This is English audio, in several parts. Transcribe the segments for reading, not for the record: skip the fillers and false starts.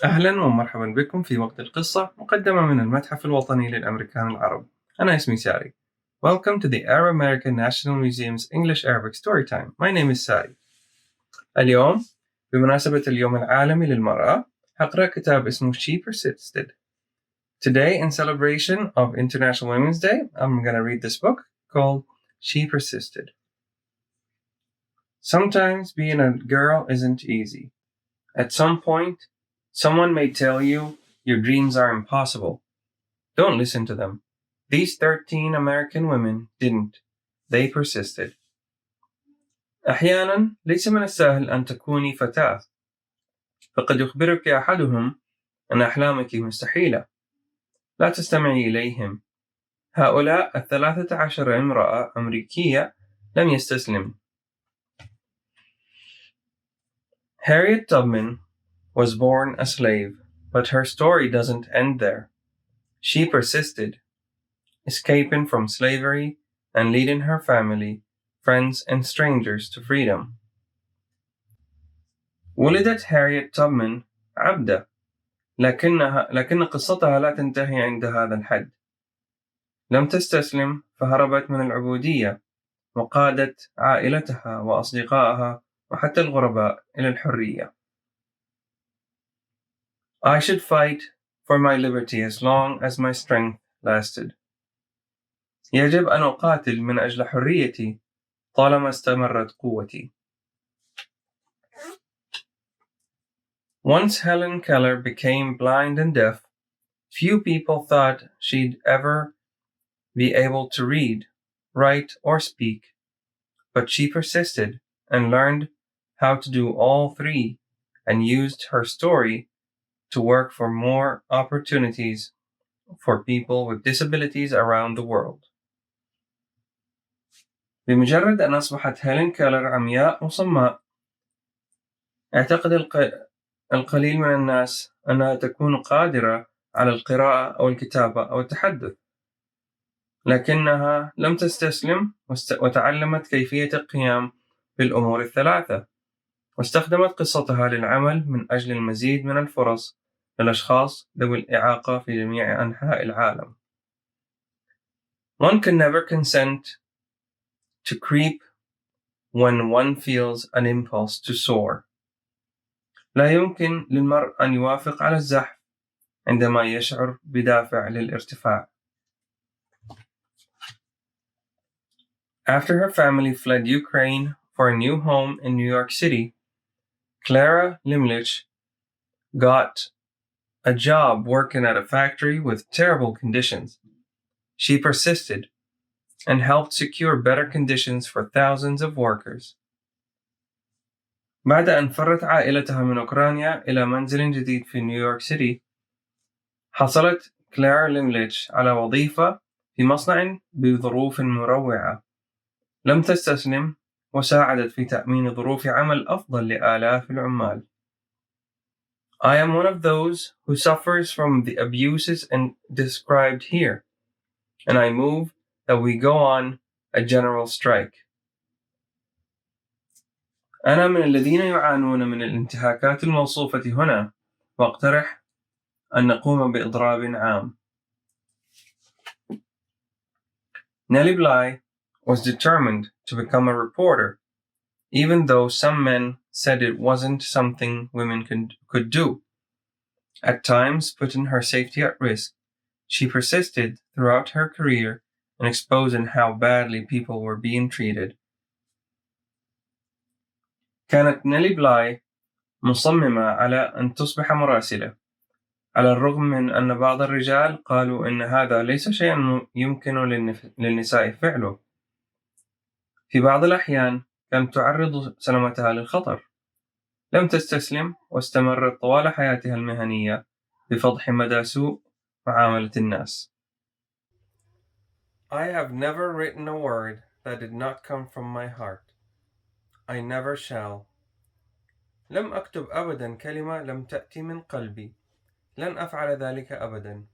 أهلا ومرحبا بكم في وقت القصة مقدمة من المتحف الوطني للأمريكان العرب. أنا اسمي ساري. Welcome to the Arab American National Museum's English Arabic Storytime. My name is Sari. اليوم بمناسبة اليوم العالمي للمرأة هقرأ كتاب اسمه She Persisted. Today, in celebration of International Women's Day, I'm going to read this book called She Persisted. Sometimes being a girl isn't easy. At some point, someone may tell you your dreams are impossible. Don't listen to them. These 13 American women didn't. They persisted. أحيانا ليس من السهل أن تكوني فتاة. فقد يخبرك أحدهم أن أحلامك مستحيلة. لا تستمعي إليهم. هؤلاء 13 امرأة أمريكية لم يستسلم. Harriet Tubman was born a slave, but her story doesn't end there. She persisted, escaping from slavery and leading her family, friends, and strangers to freedom. ولدت هاريت توبمان عبدة، لكن قصتها لا تنتهي عند هذا الحد. لم تستسلم فهربت من العبودية وقادت عائلتها وأصدقائها وحتى الغرباء إلى الحرية. I should fight for my liberty as long as my strength lasted. يجب أن أقاتل من أجل حريتي طالما استمرت قوتي. Once Helen Keller became blind and deaf, few people thought she'd ever be able to read, write, or speak. But she persisted and learned how to do all three and used her story to work for more opportunities for people with disabilities around the world. بمجرد أن أصبحت هيلين كيلر عمياء وصماء، اعتقد القليل من الناس أنها تكون قادرة على القراءة أو الكتابة أو التحدث، لكنها لم تستسلم وتعلمت كيفية القيام بالأمور الثلاثة، واستخدمت قصتها للعمل من أجل المزيد من الفرص للأشخاص ذوي الإعاقة في جميع أنحاء العالم. One can never consent to creep when one feels an impulse to soar. لا يمكن للمرء أن يوافق على الزحف عندما يشعر بدافع للارتفاع. After her family fled Ukraine for a new home in New York City, Clara Limlich got a job working at a factory with terrible conditions. She persisted and helped secure better conditions for thousands of workers. بعد أن فرت عائلتها من أوكرانيا إلى منزل جديد في نيويورك سيتي، حصلت كلارا ليمليتش على وظيفة في مصنع بظروف مروعة. لم تستسلم وساعدت في تأمين ظروف عمل أفضل لآلاف العمال. I am one of those who suffers from the abuses described here, and I move that we go on a general strike. أنا من الذين يعانون من الانتهاكات الموصوفة هنا، وأقترح أن نقوم بإضراب عام. Nellie Bly was determined to become a reporter, even though some men said it wasn't something women could do. At times, putting her safety at risk, she persisted throughout her career in exposing how badly people were being treated. كانت نيلي بلاي مصممة على أن تصبح مراسلة، على الرغم من أن بعض الرجال قالوا إن هذا ليس شيئا يمكن للنساء فعله. في بعض الأحيان كانت تعرض سلامتها للخطر. لم تستسلم واستمرت طوال حياتها المهنية بفضح مدى سوء معاملة الناس. I have never written a word that did not come from my heart. I never shall. لم أكتب أبدا كلمة لم تأتي من قلبي. لن أفعل ذلك أبدا.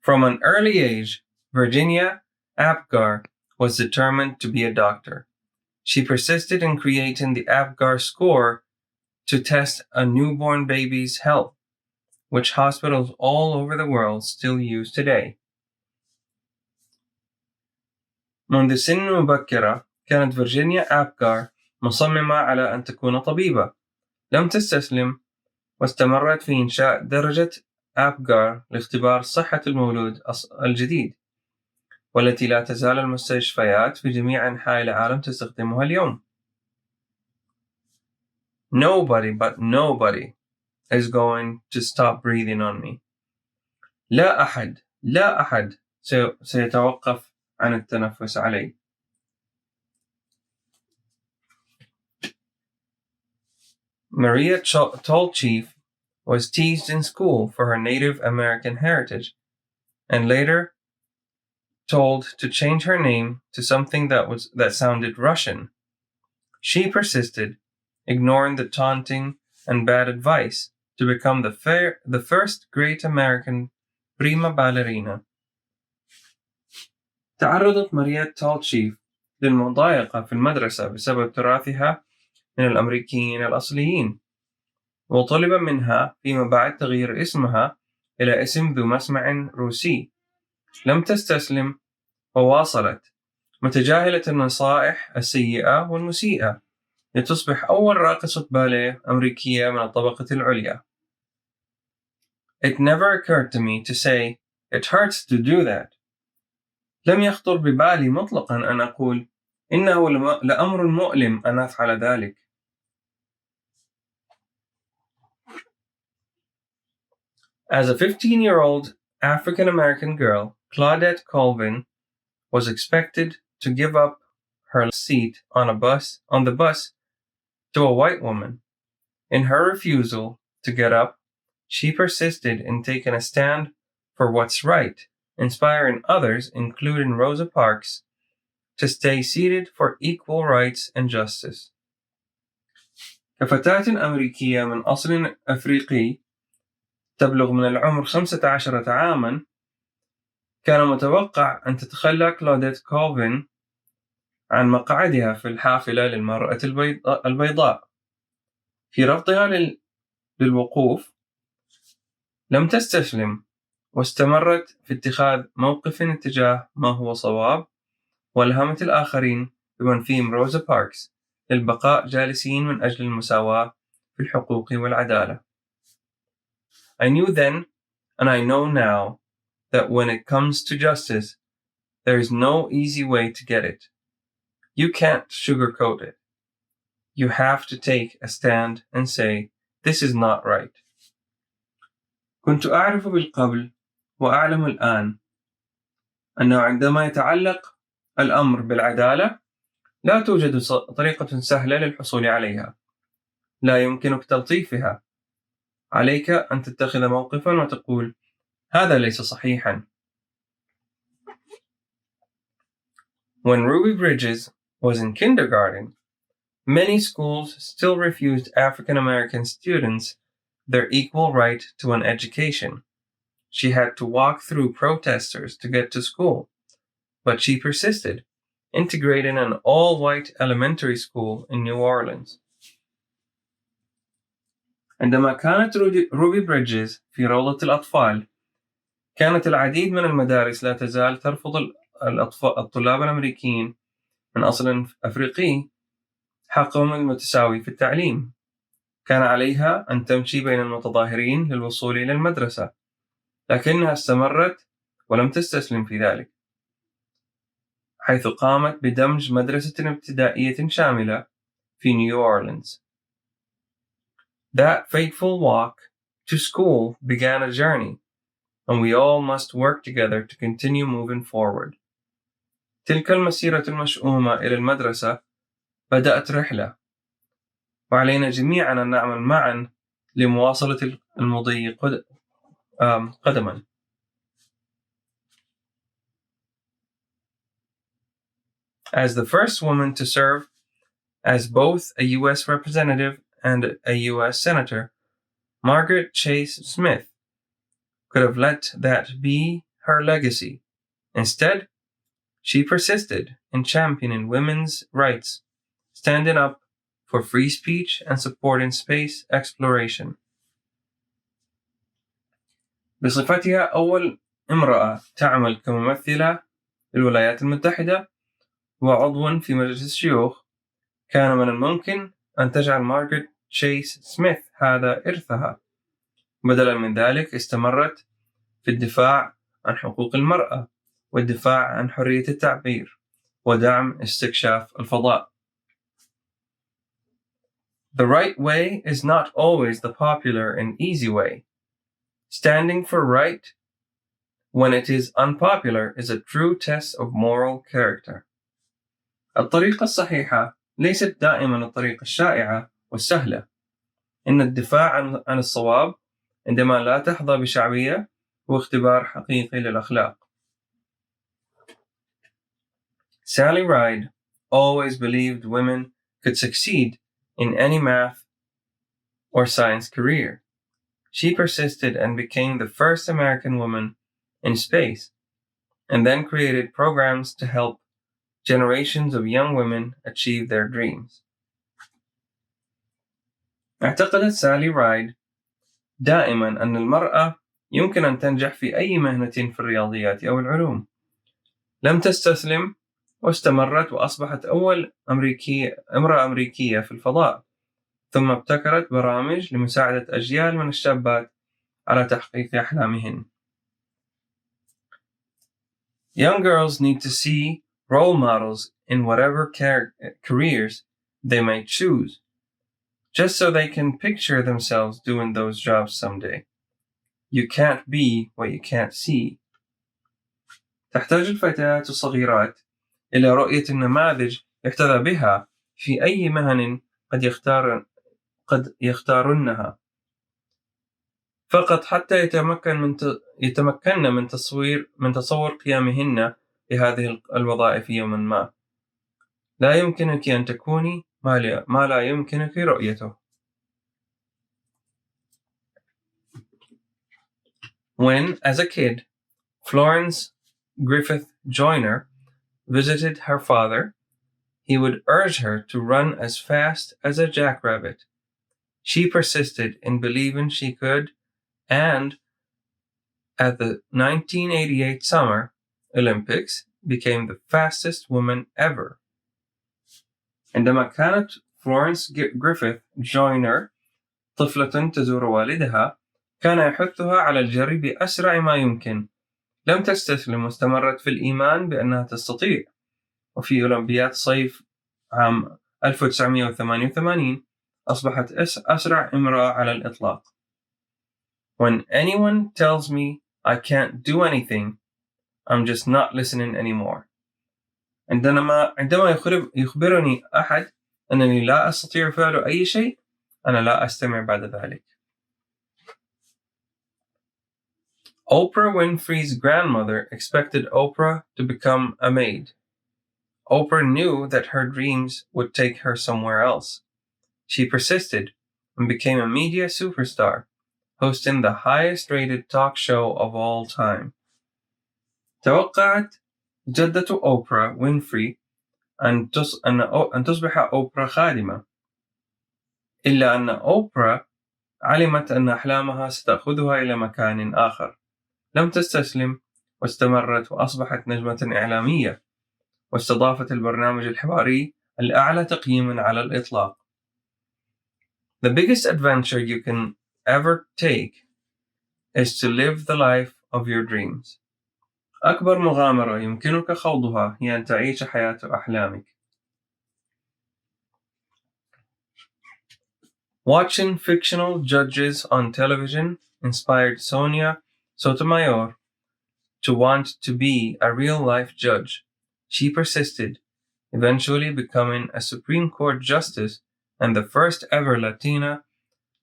From an early age, Virginia Apgar was determined to be a doctor. She persisted in creating the Apgar score to test a newborn baby's health, which hospitals all over the world still use today. منذ سن مبكرة كانت فيرجينيا أبغار مصممة على أن تكون طبيبة. لم تستسلم واستمرت في إنشاء درجة أبغار لاختبار صحة المولود الجديد، والتي لا تزال المستشفيات في جميع أنحاء العالم تستخدمها اليوم. Nobody is going to stop breathing on me. لا أحد سيتوقف عن التنفس علي. Maria Tall Chief was teased in school for her Native American heritage, and later told to change her name to something that sounded Russian. She persisted, ignoring the taunting and bad advice, to become the first great American prima ballerina. تعرضت ماريا تول تشيف للمضايقة في المدرسة بسبب تراثها من الأمريكيين الأصليين، وطلب منها فيما بعد تغيير اسمها إلى اسم ذو مسمع روسي. لم تستسلم وواصلت متجاهلة النصائح السيئة والمسيئة لتصبح أول راقصة باليه أمريكية من الطبقة العليا. It never occurred to me to say, it hurts to do that. لم يخطر ببالي مطلقا أن أقول إنه لأمر مؤلم أن أفعل ذلك. As a 15-year-old African-American girl, Claudette Colvin was expected to give up her seat on the bus to a white woman. In her refusal to get up, she persisted in taking a stand for what's right, inspiring others, including Rosa Parks, to stay seated for equal rights and justice. كفتاة أمريكية من أصل أفريقي تبلغ من العمر 15 عاماً، كان متوقع أن تتخلى كلوديت كولفين عن مقعدها في الحافلة للمرأة البيضاء. في رفضها للوقوف، لم تستسلم واستمرت في اتخاذ موقف اتجاه ما هو صواب، والهمت الآخرين بمنفيهم روزا باركس للبقاء جالسين من أجل المساواة في الحقوق والعدالة. I knew then, and I know now, that when it comes to justice, there is no easy way to get it. You can't sugarcoat it. You have to take a stand and say, this is not right. كنت أعرف بالقبل وأعلم الآن أنه عندما يتعلق الأمر بالعدالة لا توجد طريقة سهلة للحصول عليها. لا يمكنك تلطيفها. عليك أن تتخذ موقفا وتقول هذا ليس صحيحا. When Ruby Bridges was in kindergarten, many schools still refused African American students their equal right to an education. She had to walk through protesters to get to school, but she persisted, integrating an all-white elementary school in New Orleans. عندما كانت روبي بريدجز في روضة الأطفال، كانت العديد من المدارس لا تزال ترفض الطلاب الأمريكيين من أصل أفريقي حقهم المتساوي في التعليم. كان عليها أن تمشي بين المتظاهرين للوصول إلى المدرسة، لكنها استمرت ولم تستسلم في ذلك، حيث قامت بدمج مدرسة ابتدائية شاملة في نيو أورلينز. That fateful walk to school began a journey, and we all must work together to continue moving forward. تلك المسيرة المشؤومة إلى المدرسة بدأت رحلة، وعلينا جميعا أن نعمل معا لمواصلة المضي قدما. As the first woman to serve as both a U.S. representative and a U.S. senator, Margaret Chase Smith could have let that be her legacy. Instead, she persisted in championing women's rights, standing up for free speech and support in space exploration. بصفتها أول امرأة تعمل كممثلة للولايات المتحدة وعضو في مجلس الشيوخ، كان من الممكن أن تجعل مارغريت تشيس سميث هذا إرثها. بدلا من ذلك استمرت في الدفاع عن حقوق المرأة والدفاع عن حرية التعبير ودعم استكشاف الفضاء. The right way is not always the popular and easy way. Standing for right when it is unpopular is a true test of moral character. الطريقة الصحيحة ليست دائما الطريقة الشائعة والسهلة. إن الدفاع عن الصواب عندما لا تحظى بشعبية هو اختبار حقيقي للأخلاق. Sally Ride always believed women could succeed in any math or science career. She persisted and became the first American woman in space, and then created programs to help generations of young women achieve their dreams. اعتقدت سالي رايد دائما أن المرأة يمكن أن تنجح في أي مهنة في الرياضيات أو العلوم. لم تستسلم واستمرت وأصبحت أول امرأة أمريكية في الفضاء، ثم ابتكرت برامج لمساعدة أجيال من الشابات على تحقيق أحلامهن. Young girls need to see role models in whatever careers they may choose, just so they can picture themselves doing those jobs someday. You can't be what you can't see. تحتاج الفتيات الصغيرات إلى رؤية النماذج يحتذى بها في أي مهن قد يختارنها فقط حتى يتمكن من تصور قيامهن بهذه الوظائف يوما ما. لا يمكنك أن تكوني ما لا يمكنك رؤيته. When, as a kid, Florence Griffith Joyner visited her father, he would urge her to run as fast as a jackrabbit. She persisted in believing she could, and at the 1988 Summer Olympics became the fastest woman ever. عندما كانت فلورنس جريفيث جوينر طفلة تزور والدها، كان يحثها على الجري بأسرع ما يمكن. لم تستسلم واستمرت في الإيمان بأنها تستطيع. وفي أولمبياد صيف عام 1988 أصبحت أسرع امرأة على الإطلاق. When anyone tells me I can't do anything, I'm just not listening anymore. عندما يخبرني أحد أنني لا أستطيع فعل أي شيء، أنا لا أستمع بعد ذلك. Oprah Winfrey's grandmother expected Oprah to become a maid. Oprah knew that her dreams would take her somewhere else. She persisted and became a media superstar, hosting the highest-rated talk show of all time. توقعت جدة أوبرا وينفري أن تصبح أوبرا خادمة، إلا أن أوبرا علمت أن أحلامها ستأخذها إلى مكان آخر. لم تستسلم واستمرت وأصبحت نجمة إعلامية، واستضافت البرنامج الحواري الأعلى تقييماً على الإطلاق. The biggest adventure you can ever take is to live the life of your dreams. أكبر مغامرة يمكنك خوضها هي أن تعيش حياة أحلامك. Watching fictional judges on television inspired Sonia Sotomayor to want to be a real-life judge. She persisted, eventually becoming a Supreme Court justice and the first ever Latina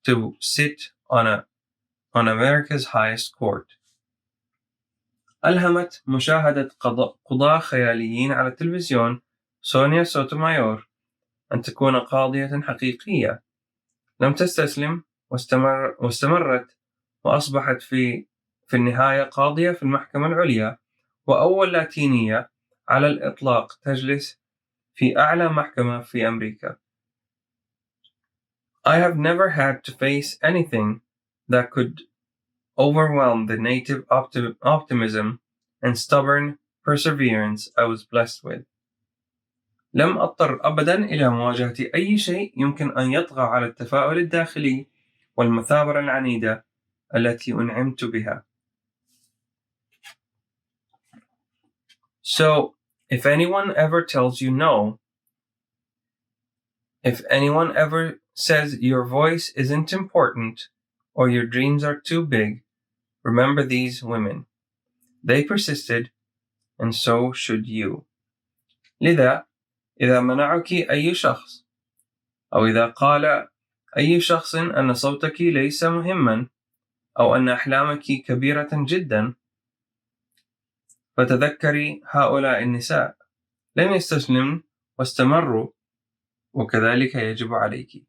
to sit on America's highest court. ألهمت مشاهدة قضاة خياليين على التلفزيون سونيا سوتومايور أن تكون قاضية حقيقية. لم تستسلم واستمرت وأصبحت في النهاية قاضية في المحكمة العليا، وأول لاتينية على الإطلاق تجلس في أعلى محكمة في أمريكا. I have never had to face anything that could overwhelm the native optimism and stubborn perseverance I was blessed with. لم أضطر أبدا إلى مواجهة أي شيء يمكن أن يطغى على التفاؤل الداخلي والمثابرة العنيدة التي أنعمت بها. So, if anyone ever tells you no, if anyone ever says your voice isn't important or your dreams are too big, remember these women. They persisted, and so should you. لذا إذا منعك أي شخص أو إذا قال أي شخص أن صوتك ليس مهما أو أن أحلامك كبيرة جدا، فتذكري هؤلاء النساء لم يستسلمن واستمروا، وكذلك يجب عليك.